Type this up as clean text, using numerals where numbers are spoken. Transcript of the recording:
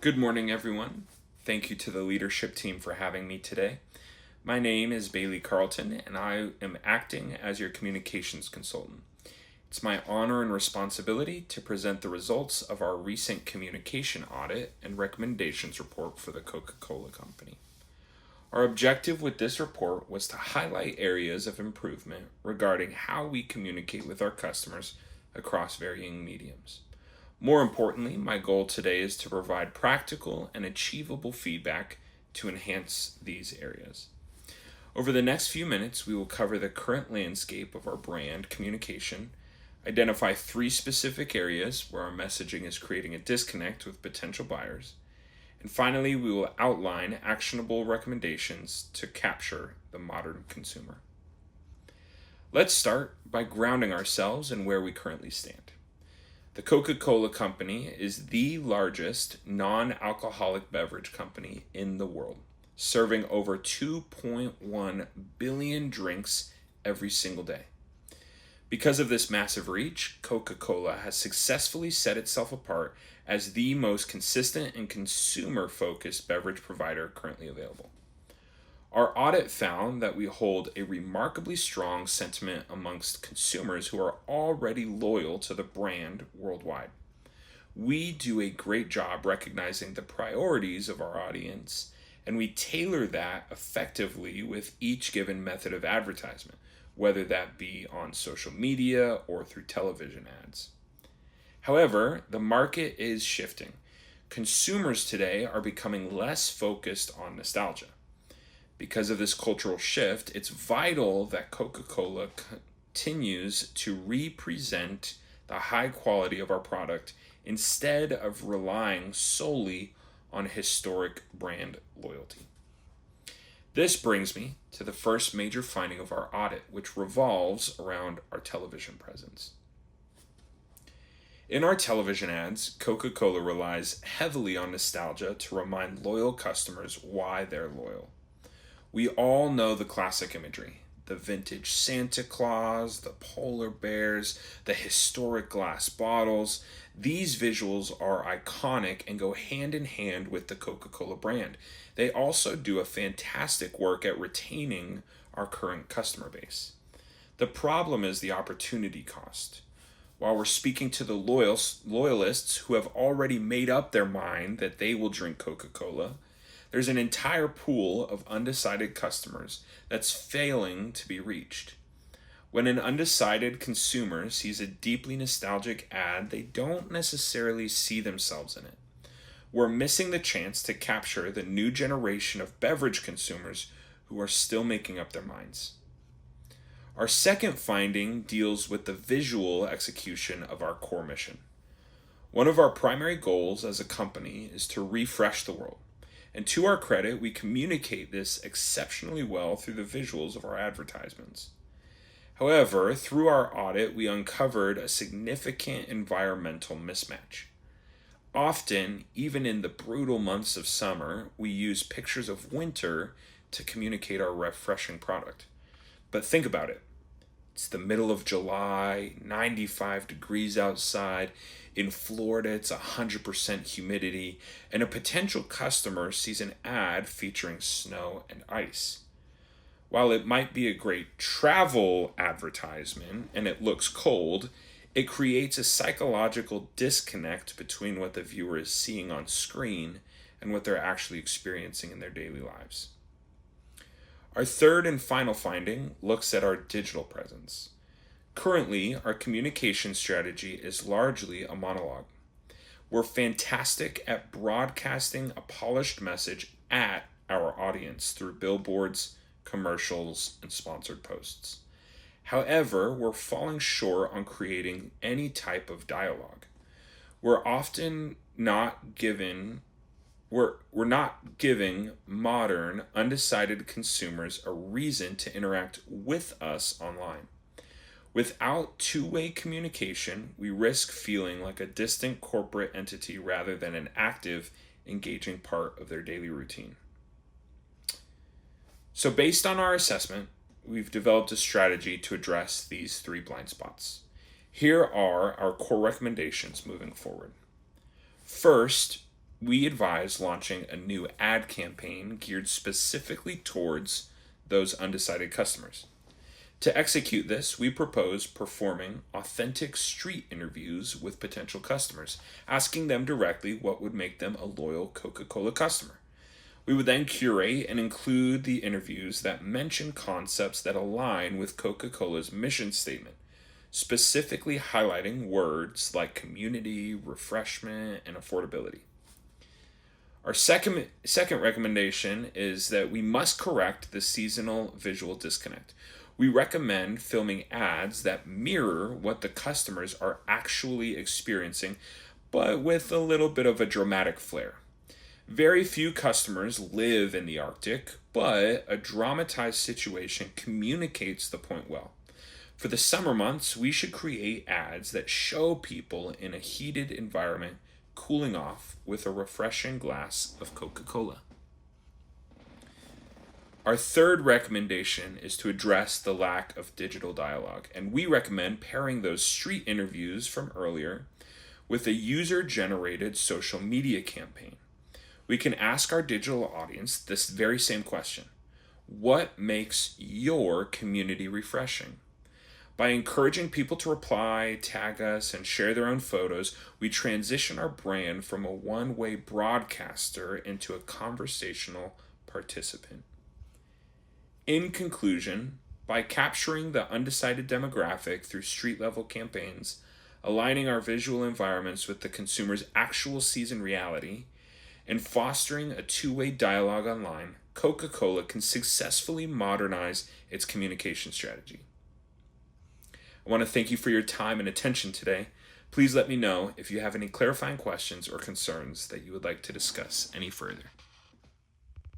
Good morning, everyone. Thank you to the leadership team for having me today. My name is Bailey Carlton, and I am acting as your communications consultant. It's my honor and responsibility to present the results of our recent communication audit and recommendations report for the Coca-Cola Company. Our objective with this report was to highlight areas of improvement regarding how we communicate with our customers across varying mediums. More importantly, my goal today is to provide practical and achievable feedback to enhance these areas. Over the next few minutes, we will cover the current landscape of our brand communication, identify 3 specific areas where our messaging is creating a disconnect with potential buyers, and finally, we will outline actionable recommendations to capture the modern consumer. Let's start by grounding ourselves in where we currently stand. The Coca-Cola Company is the largest non-alcoholic beverage company in the world, serving over 2.1 billion drinks every single day. Because of this massive reach, Coca-Cola has successfully set itself apart as the most consistent and consumer-focused beverage provider currently available. Our audit found that we hold a remarkably strong sentiment amongst consumers who are already loyal to the brand worldwide. We do a great job recognizing the priorities of our audience, and we tailor that effectively with each given method of advertisement, whether that be on social media or through television ads. However, the market is shifting. Consumers today are becoming less focused on nostalgia. Because of this cultural shift, it's vital that Coca-Cola continues to represent the high quality of our product instead of relying solely on historic brand loyalty. This brings me to the first major finding of our audit, which revolves around our television presence. In our television ads, Coca-Cola relies heavily on nostalgia to remind loyal customers why they're loyal. We all know the classic imagery: the vintage Santa Claus, the polar bears, the historic glass bottles. These visuals are iconic and go hand in hand with the Coca-Cola brand. They also do a fantastic work at retaining our current customer base. The problem is the opportunity cost. While we're speaking to the loyalists who have already made up their mind that they will drink Coca-Cola, there's an entire pool of undecided customers that's failing to be reached. When an undecided consumer sees a deeply nostalgic ad, they don't necessarily see themselves in it. We're missing the chance to capture the new generation of beverage consumers who are still making up their minds. Our second finding deals with the visual execution of our core mission. One of our primary goals as a company is to refresh the world. And to our credit, we communicate this exceptionally well through the visuals of our advertisements. However, through our audit, we uncovered a significant environmental mismatch. Often, even in the brutal months of summer, we use pictures of winter to communicate our refreshing product. But think about it. It's the middle of July, 95 degrees outside. In Florida, it's 100% humidity, and a potential customer sees an ad featuring snow and ice. While it might be a great travel advertisement and it looks cold, it creates a psychological disconnect between what the viewer is seeing on screen and what they're actually experiencing in their daily lives. Our third and final finding looks at our digital presence. Currently, our communication strategy is largely a monologue. We're fantastic at broadcasting a polished message at our audience through billboards, commercials, and sponsored posts. However, we're falling short on creating any type of dialogue. We're not giving modern, undecided consumers a reason to interact with us online. Without two-way communication, we risk feeling like a distant corporate entity rather than an active, engaging part of their daily routine. So based on our assessment, we've developed a strategy to address these 3 blind spots. Here are our core recommendations moving forward. First, we advise launching a new ad campaign geared specifically towards those undecided customers. To execute this, we propose performing authentic street interviews with potential customers, asking them directly what would make them a loyal Coca-Cola customer. We would then curate and include the interviews that mention concepts that align with Coca-Cola's mission statement, specifically highlighting words like community, refreshment, and affordability. Our second recommendation is that we must correct the seasonal visual disconnect. We recommend filming ads that mirror what the customers are actually experiencing, but with a little bit of a dramatic flair. Very few customers live in the Arctic, but a dramatized situation communicates the point well. For the summer months, we should create ads that show people in a heated environment cooling off with a refreshing glass of Coca-Cola. Our third recommendation is to address the lack of digital dialogue, and we recommend pairing those street interviews from earlier with a user-generated social media campaign. We can ask our digital audience this very same question: what makes your community refreshing? By encouraging people to reply, tag us, and share their own photos, we transition our brand from a one-way broadcaster into a conversational participant. In conclusion, by capturing the undecided demographic through street-level campaigns, aligning our visual environments with the consumer's actual season reality, and fostering a two-way dialogue online, Coca-Cola can successfully modernize its communication strategy. I want to thank you for your time and attention today. Please let me know if you have any clarifying questions or concerns that you would like to discuss any further.